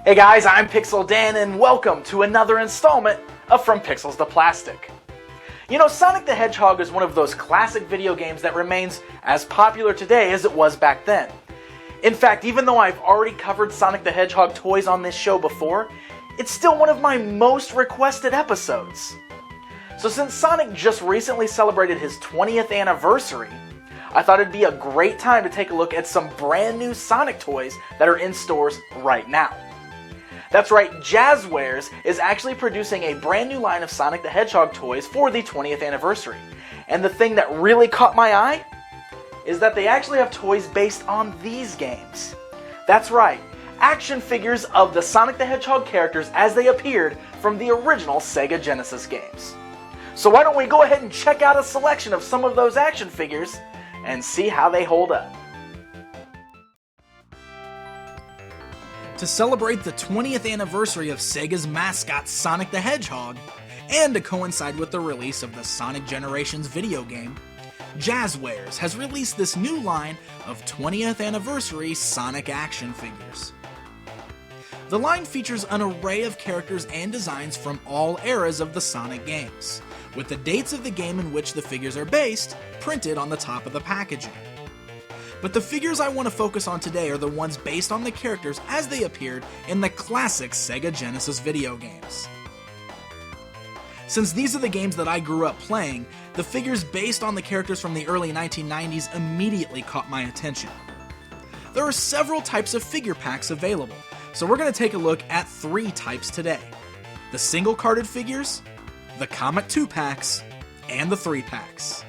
Hey guys, I'm Pixel Dan and welcome to another installment of From Pixels to Plastic. You know, Sonic the Hedgehog is one of those classic video games that remains as popular today as it was back then. In fact, even though I've already covered Sonic the Hedgehog toys on this show before, it's still one of my most requested episodes. So since Sonic just recently celebrated his 20th anniversary, I thought it'd be a great time to take a look at some brand new Sonic toys that are in stores right now. That's right, Jazwares is actually producing a brand new line of Sonic the Hedgehog toys for the 20th anniversary. And the thing that really caught my eye is that they actually have toys based on these games. That's right, action figures of the Sonic the Hedgehog characters as they appeared from the original Sega Genesis games. So why don't we go ahead and check out a selection of some of those action figures and see how they hold up. To celebrate the 20th anniversary of Sega's mascot Sonic the Hedgehog, and to coincide with the release of the Sonic Generations video game, Jazwares has released this new line of 20th anniversary Sonic action figures. The line features an array of characters and designs from all eras of the Sonic games, with the dates of the game in which the figures are based printed on the top of the packaging. But the figures I want to focus on today are the ones based on the characters as they appeared in the classic Sega Genesis video games. Since these are the games that I grew up playing, the figures based on the characters from the early 1990s immediately caught my attention. There are several types of figure packs available, so we're going to take a look at 3 types today: the single carded figures, the comic 2-packs, and the 3-packs.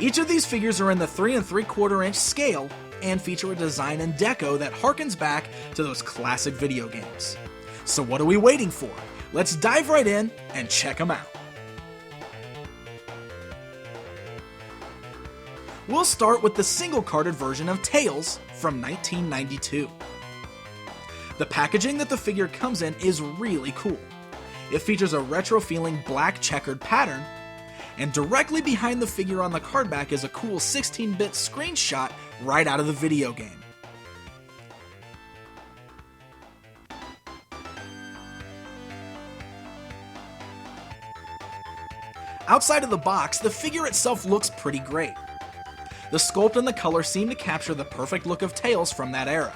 Each of these figures are in the 3 3/4 inch scale and feature a design and deco that harkens back to those classic video games. So what are we waiting for? Let's dive right in and check them out. We'll start with the single-carded version of Tails from 1992. The packaging that the figure comes in is really cool. It features a retro-feeling black checkered pattern, and directly behind the figure on the card back is a cool 16-bit screenshot right out of the video game. Outside of the box, the figure itself looks pretty great. The sculpt and the color seem to capture the perfect look of Tails from that era.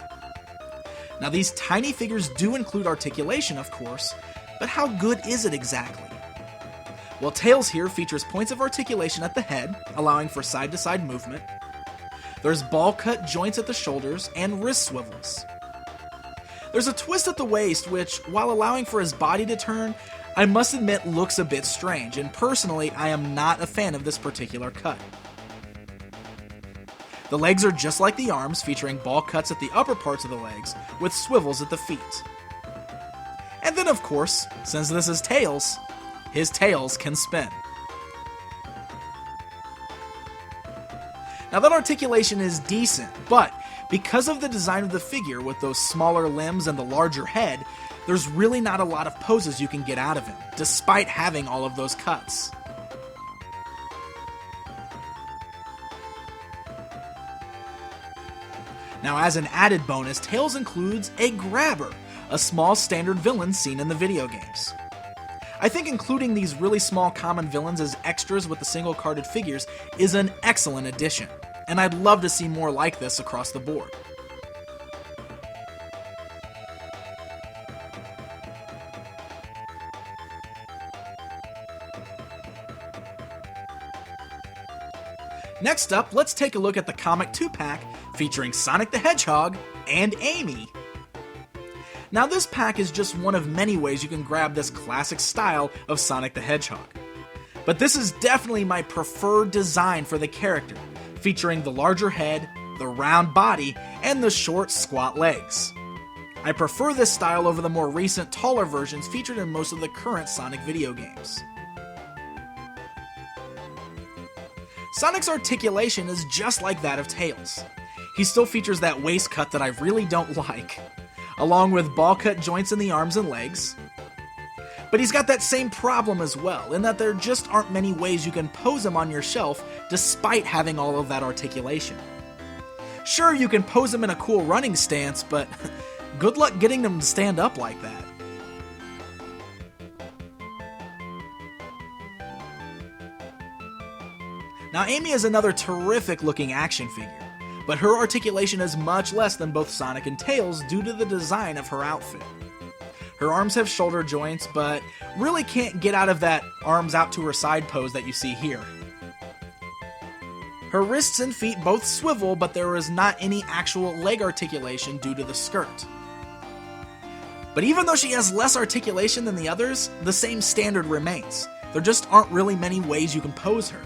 Now, these tiny figures do include articulation, of course, but how good is it exactly? Well, Tails here features points of articulation at the head, allowing for side-to-side movement. There's ball-cut joints at the shoulders and wrist swivels. There's a twist at the waist which, while allowing for his body to turn, I must admit looks a bit strange, and personally I am not a fan of this particular cut. The legs are just like the arms, featuring ball cuts at the upper parts of the legs, with swivels at the feet. And then of course, since this is Tails, his tails can spin. Now that articulation is decent, but because of the design of the figure with those smaller limbs and the larger head, there's really not a lot of poses you can get out of him, despite having all of those cuts. Now, as an added bonus, Tails includes a grabber, a small standard villain seen in the video games. I think including these really small common villains as extras with the single-carded figures is an excellent addition, and I'd love to see more like this across the board. Next up, let's take a look at the comic 2-pack featuring Sonic the Hedgehog and Amy. Now, this pack is just one of many ways you can grab this classic style of Sonic the Hedgehog. But this is definitely my preferred design for the character, featuring the larger head, the round body, and the short, squat legs. I prefer this style over the more recent, taller versions featured in most of the current Sonic video games. Sonic's articulation is just like that of Tails. He still features that waist cut that I really don't like, along with ball-cut joints in the arms and legs. But he's got that same problem as well, in that there just aren't many ways you can pose him on your shelf despite having all of that articulation. Sure, you can pose him in a cool running stance, but Good luck getting them to stand up like that. Now Amy is another terrific looking action figure, but her articulation is much less than both Sonic and Tails due to the design of her outfit. Her arms have shoulder joints, but really can't get out of that arms out to her side pose that you see here. Her wrists and feet both swivel, but there is not any actual leg articulation due to the skirt. But even though she has less articulation than the others, the same standard remains. There just aren't really many ways you can pose her.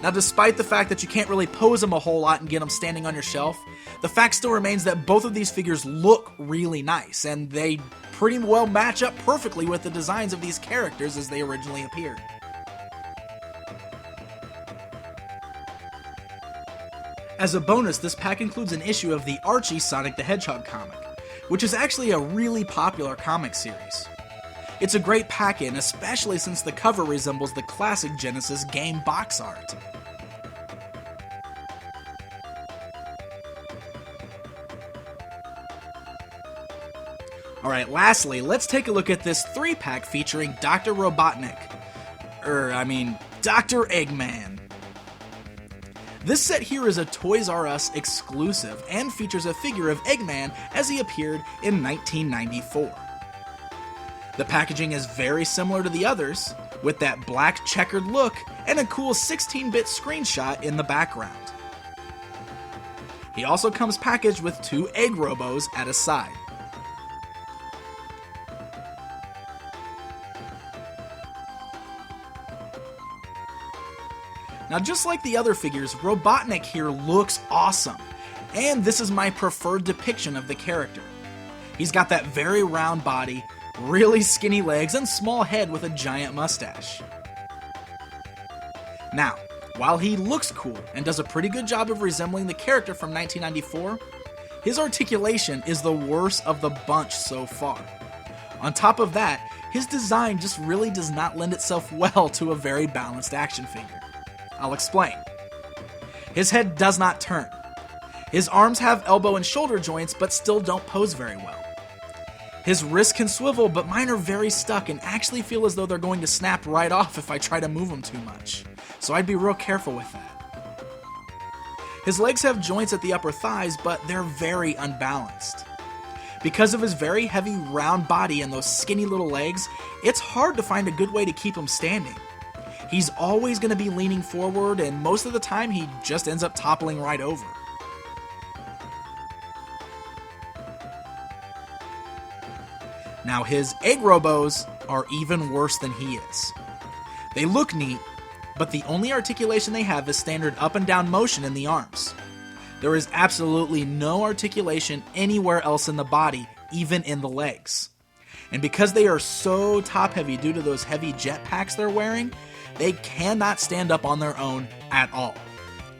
Now, despite the fact that you can't really pose them a whole lot and get them standing on your shelf, the fact still remains that both of these figures look really nice, and they pretty well match up perfectly with the designs of these characters as they originally appeared. As a bonus, this pack includes an issue of the Archie Sonic the Hedgehog comic, which is actually a really popular comic series. It's a great pack-in, especially since the cover resembles the classic Genesis game box art. Alright, lastly, let's take a look at this 3-pack featuring Dr. Robotnik. Dr. Eggman. This set here is a Toys R Us exclusive and features a figure of Eggman as he appeared in 1994. The packaging is very similar to the others, with that black checkered look and a cool 16-bit screenshot in the background. He also comes packaged with 2 egg robos at his side. Now, just like the other figures, Robotnik here looks awesome, and this is my preferred depiction of the character. He's got that very round body, really skinny legs, and small head with a giant mustache. Now, while he looks cool and does a pretty good job of resembling the character from 1994, his articulation is the worst of the bunch so far. On top of that, his design just really does not lend itself well to a very balanced action figure. I'll explain. His head does not turn. His arms have elbow and shoulder joints but still don't pose very well. His wrists can swivel, but mine are very stuck and actually feel as though they're going to snap right off if I try to move them too much. So I'd be real careful with that. His legs have joints at the upper thighs, but they're very unbalanced. Because of his very heavy round body and those skinny little legs, it's hard to find a good way to keep him standing. He's always going to be leaning forward, and most of the time he just ends up toppling right over. Now his egg robos are even worse than he is. They look neat, but the only articulation they have is standard up and down motion in the arms. There is absolutely no articulation anywhere else in the body, even in the legs. And because they are so top heavy due to those heavy jetpacks they're wearing, they cannot stand up on their own at all.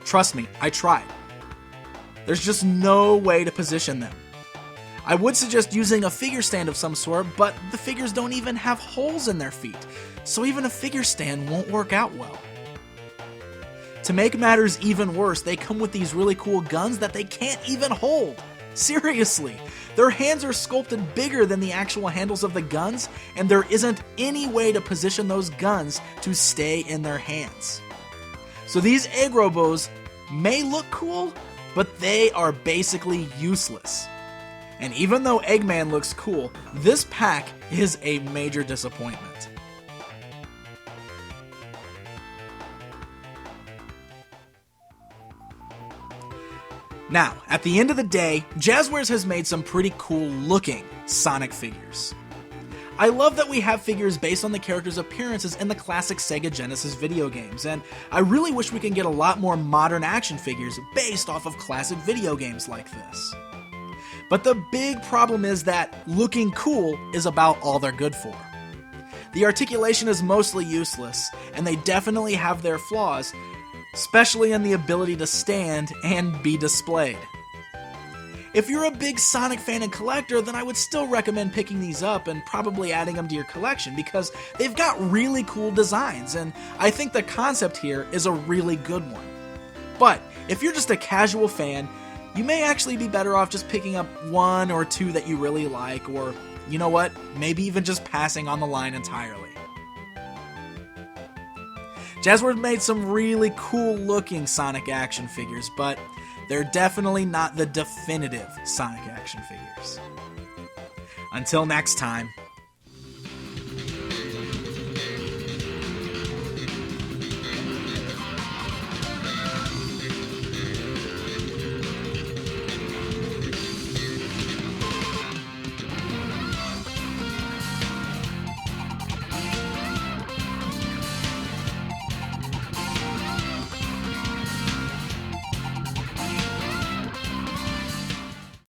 Trust me, I tried. There's just no way to position them. I would suggest using a figure stand of some sort, but the figures don't even have holes in their feet, so even a figure stand won't work out well. To make matters even worse, they come with these really cool guns that they can't even hold. Seriously, their hands are sculpted bigger than the actual handles of the guns, and there isn't any way to position those guns to stay in their hands. So these egg robos may look cool, but they are basically useless. And even though Eggman looks cool, this pack is a major disappointment. Now, at the end of the day, Jazwares has made some pretty cool looking Sonic figures. I love that we have figures based on the characters' appearances in the classic Sega Genesis video games, and I really wish we can get a lot more modern action figures based off of classic video games like this. But the big problem is that looking cool is about all they're good for. The articulation is mostly useless, and they definitely have their flaws, especially in the ability to stand and be displayed. If you're a big Sonic fan and collector, then I would still recommend picking these up and probably adding them to your collection because they've got really cool designs, and I think the concept here is a really good one. But if you're just a casual fan, you may actually be better off just picking up one or two that you really like, or, you know what, maybe even just passing on the line entirely. Jazwares made some really cool looking Sonic action figures, but they're definitely not the definitive Sonic action figures. Until next time.